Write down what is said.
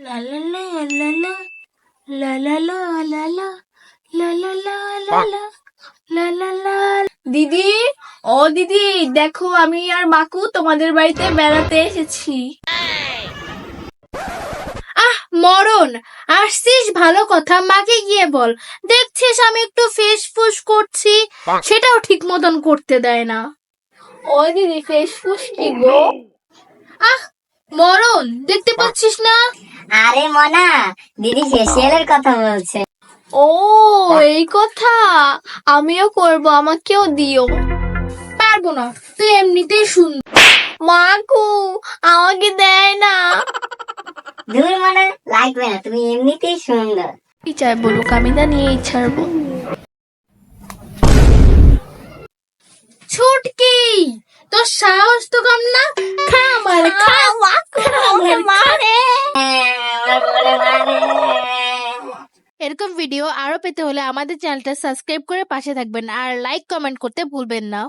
লা লা লা লা লা লা লা লা লা লা লা লা লা লা লা লা লা লা। দিদি, ও দিদি, দেখো আমি আর মাকু তোমাদের বাড়িতে বেড়াতে এসেছি। আহ মরণ, আসছিস ভালো কথা, মাকে গিয়ে বল। দেখছিস আমি একটু ফেস ফুস করছি, সেটাও ঠিক মতন করতে দেয় না। ও দিদি, ফেস ফুস কি গো? আহ মরণ, দেখতে পাচ্ছিস না? আরে মনা, দিদি ফেসিয়ালের কথা বলছে। ও এই কথা, আমিও করব, আমাকেও দিও। পারবো না, তুই এমনিতেই সুন্দর। মাকু আমাকে দেয় না। ধুর মনা, লাগবে না, তুমি এমনিতেই সুন্দর। কি চাই বলুক, আমি তা নিয়েই ছাড়বো। ছুটকি, তোর সাহস তো কম না? খা আমার, খা মাকু, আমাকে মারে। এরকম ভিডিও আরো পেতে হলে আমাদের চ্যানেলটা সাবস্ক্রাইব করে পাশে থাকবেন আর লাইক কমেন্ট করতে ভুলবেন না।